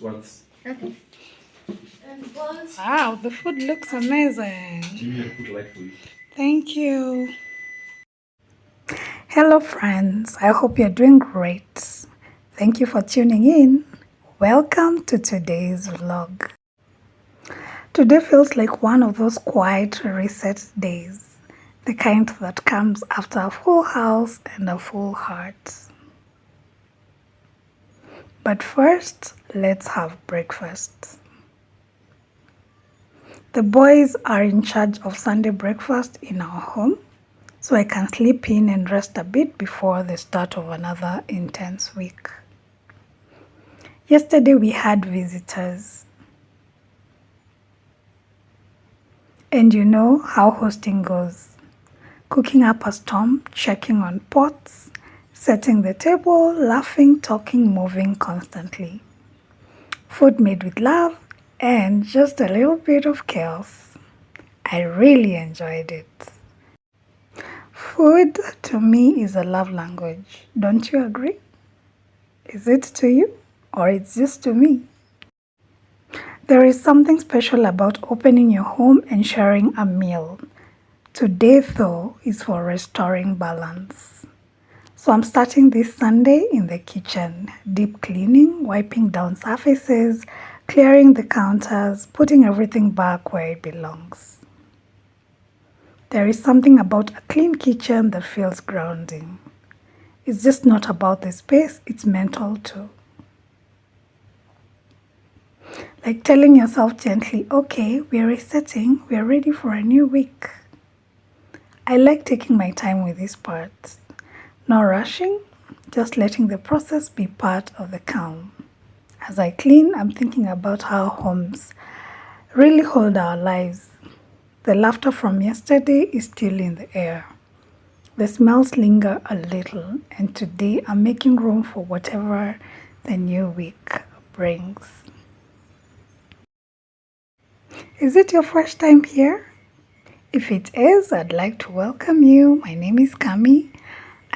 Okay. And what? Wow, the food looks amazing. Jimmy, I put light for you. Thank you. Hello, friends. I hope you're doing great. Thank you for tuning in. Welcome to today's vlog. Today feels like one of those quiet reset days, the kind that comes after a full house and a full heart. But first, let's have breakfast. The boys are in charge of Sunday breakfast in our home, so I can sleep in and rest a bit before the start of another intense week. Yesterday we had visitors. And you know how hosting goes. Cooking up a storm, checking on pots, setting the table, laughing, talking, moving constantly. Food made with love and just a little bit of chaos. I really enjoyed it. Food to me is a love language. Don't you agree? Is it to you or it's just to me? There is something special about opening your home and sharing a meal. Today, though, is for restoring balance. So I'm starting this Sunday in the kitchen, deep cleaning, wiping down surfaces, clearing the counters, putting everything back where it belongs. There is something about a clean kitchen that feels grounding. It's just not about the space, it's mental too. Like telling yourself gently, okay, we're resetting, we're ready for a new week. I like taking my time with these parts. No rushing, just letting the process be part of the calm. As I clean, I'm thinking about how homes really hold our lives. The laughter from yesterday is still in the air. The smells linger a little, and today I'm making room for whatever the new week brings. Is it your first time here? If it is, I'd like to welcome you. My name is Kami.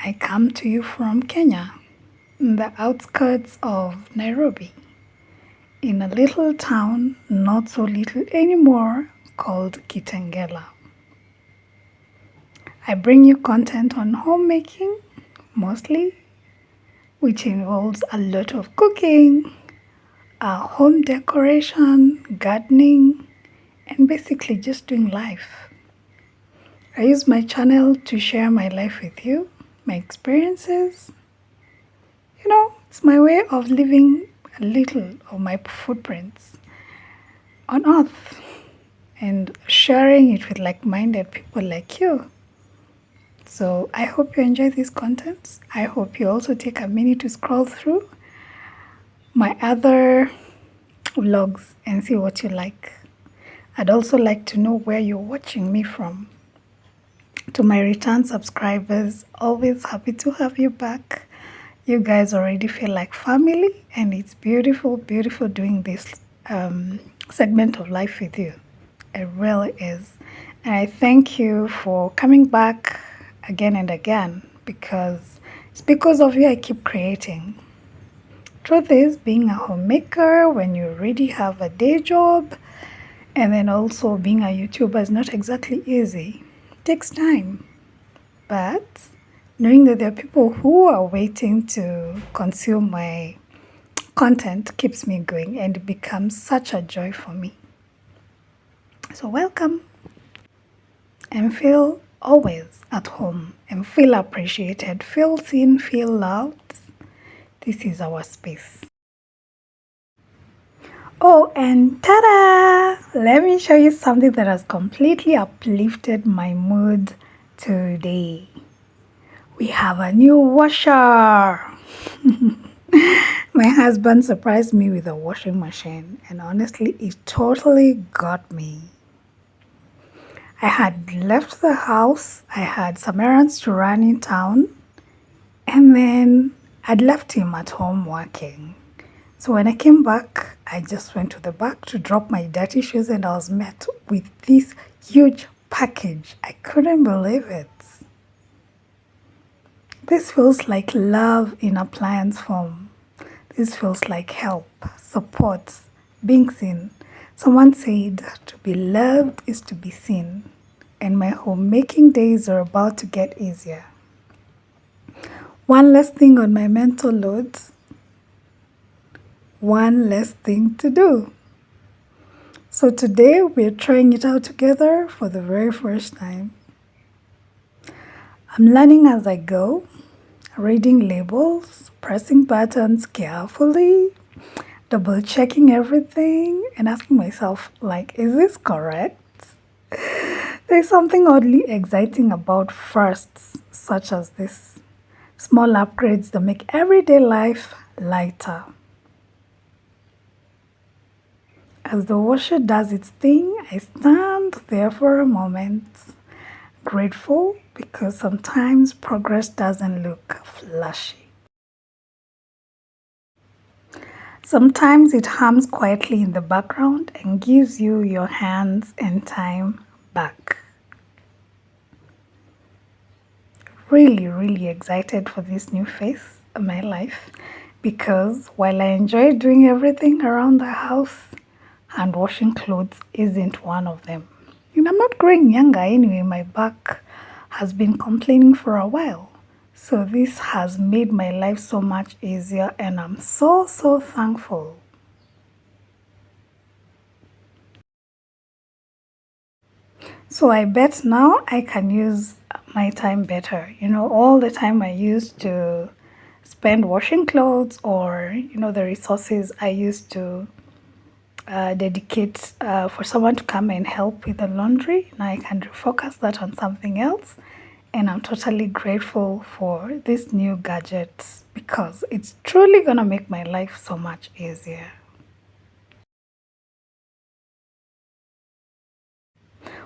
I come to you from Kenya, in the outskirts of Nairobi, in a little town, not so little anymore, called Kitengela. I bring you content on homemaking, mostly, which involves a lot of cooking, home decoration, gardening, and basically just doing life. I use my channel to share my life with you, my experiences. You know, it's my way of leaving a little of my footprints on earth and sharing it with like-minded people like you. So I hope you enjoy these contents. I hope you also take a minute to scroll through my other vlogs and see what you like. I'd also like to know where you're watching me from. To my return subscribers, always happy to have you back. You guys already feel like family, and it's beautiful, beautiful doing this segment of life with you. It really is. And I thank you for coming back again and again, because it's because of you I keep creating. Truth is, being a homemaker when you already have a day job and then also being a YouTuber is not exactly easy. It takes time. But knowing that there are people who are waiting to consume my content keeps me going, and it becomes such a joy for me. So welcome, and feel always at home and feel appreciated, feel seen, feel loved. This is our space. Oh, and ta-da! Let me show you something that has completely uplifted my mood today. We have a new washer. My husband surprised me with a washing machine, and honestly, it totally got me. I had left the house, I had some errands to run in town, and then I'd left him at home working. So when I came back, I just went to the back to drop my dirty shoes, and I was met with this huge package. I couldn't believe it. This feels like love in appliance form. This feels like help, support, being seen. Someone said to be loved is to be seen, and my homemaking days are about to get easier. One less thing on my mental load, one less thing to do. So today we're trying it out together for the very first time. I'm learning as I go, reading labels, pressing buttons carefully, double checking everything, and asking myself, like, is this correct? There's something oddly exciting about firsts such as this. Small upgrades that make everyday life lighter. As the washer does its thing, I stand there for a moment, grateful because sometimes progress doesn't look flashy. Sometimes it hums quietly in the background and gives you your hands and time back. Really excited for this new phase of my life because while I enjoy doing everything around the house, hand washing clothes isn't one of them. And I'm not growing younger anyway, my back has been complaining for a while. So this has made my life so much easier and I'm so thankful. So I bet now I can use my time better. All the time I used to spend washing clothes or, the resources I used to dedicate for someone to come and help with the laundry. Now I can refocus that on something else. And I'm totally grateful for this new gadget because it's truly gonna make my life so much easier.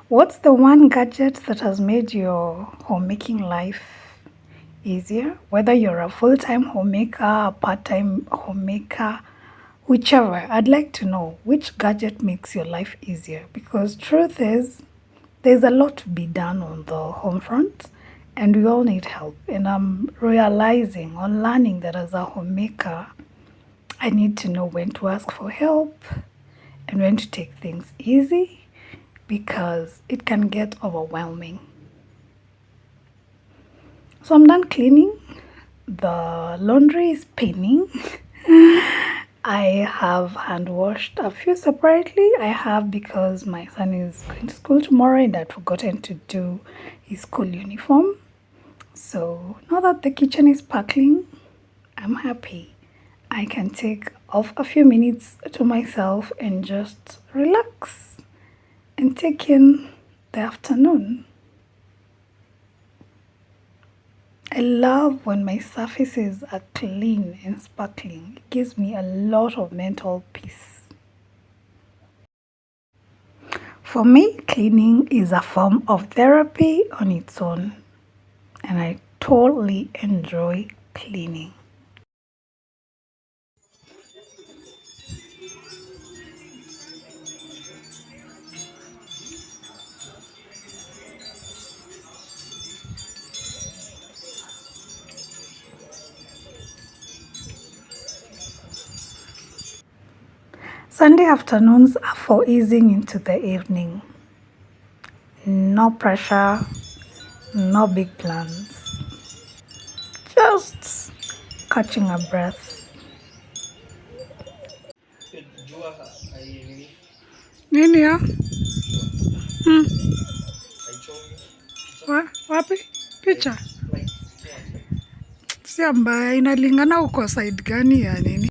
What's the one gadget that has made your homemaking life easier? Whether you're a full-time homemaker, a part-time homemaker, whichever, I'd like to know which gadget makes your life easier because truth is, there's a lot to be done on the home front and we all need help. And I'm realizing or learning that as a homemaker, I need to know when to ask for help and when to take things easy because it can get overwhelming. So I'm done cleaning. The laundry is pinning. I have hand washed a few separately. I have because my son is going to school tomorrow and I'd forgotten to do his school uniform. So now that the kitchen is sparkling, I'm happy. I can take off a few minutes to myself and just relax and take in the afternoon. I love when my surfaces are clean and sparkling. It gives me a lot of mental peace. For me, cleaning is a form of therapy on its own, and I totally enjoy cleaning. Sunday afternoons are for easing into the evening. No pressure, no big plans. Just catching a breath. Nini ya? Wapi? Picha? Si mbaya, inalingana uko side gani ya nini?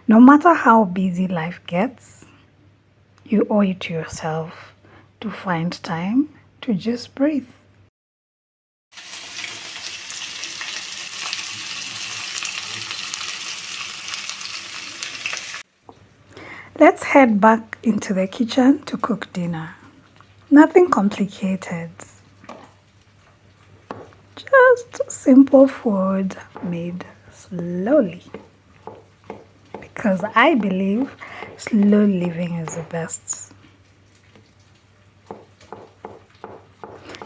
No matter how busy life gets, you owe it to yourself to find time to just breathe. Let's head back into the kitchen to cook dinner. Nothing complicated. Just simple food made slowly. Because I believe slow living is the best.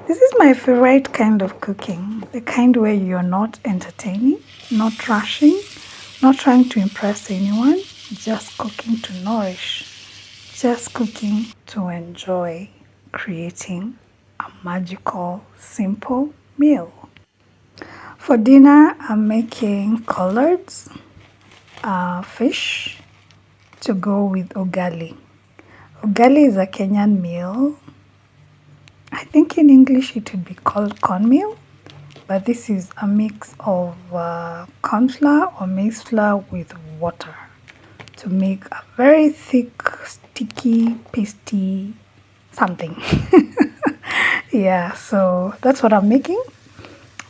This is my favorite kind of cooking, the kind where you're not entertaining, not rushing, not trying to impress anyone, just cooking to nourish, just cooking to enjoy, creating a magical, simple meal. For dinner, I'm making collards, fish to go with ugali. Ugali is a Kenyan meal. I think in English it would be called cornmeal, but this is a mix of corn flour or maize flour with water to make a very thick, sticky, pasty something. Yeah, so that's what I'm making.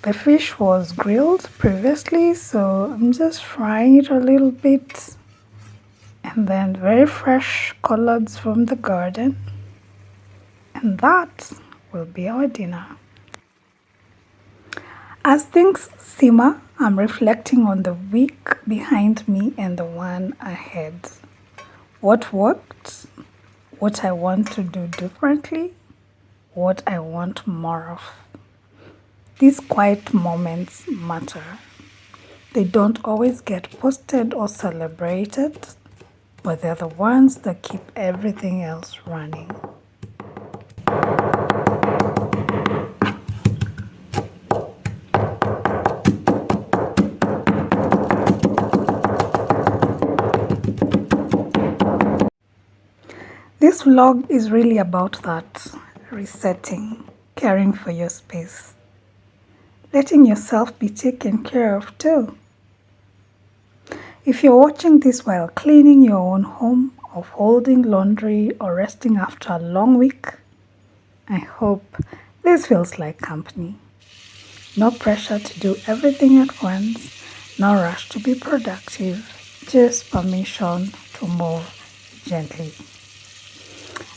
The fish was grilled previously, so I'm just frying it a little bit. And then very fresh collards from the garden. And that will be our dinner. As things simmer, I'm reflecting on the week behind me and the one ahead. What worked, what I want to do differently, what I want more of. These quiet moments matter. They don't always get posted or celebrated, but they're the ones that keep everything else running. This vlog is really about that, resetting, caring for your space, letting yourself be taken care of too. If you're watching this while cleaning your own home, or folding laundry, or resting after a long week, I hope this feels like company. No pressure to do everything at once, no rush to be productive, just permission to move gently.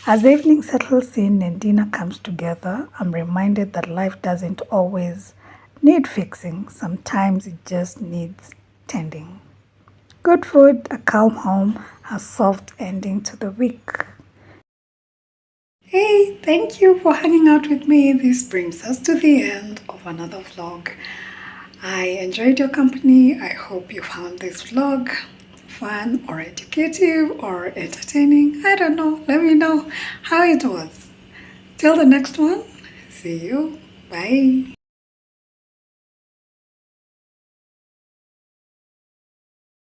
As evening settles in and dinner comes together, I'm reminded that life doesn't always need fixing. Sometimes it just needs tending. Good food, a calm home, a soft ending to the week. Hey, thank you for hanging out with me. This brings us to the end of another vlog. I enjoyed your company. I hope you found this vlog fun or educative or entertaining. I don't know. Let me know how it was. Till the next one. See you. Bye.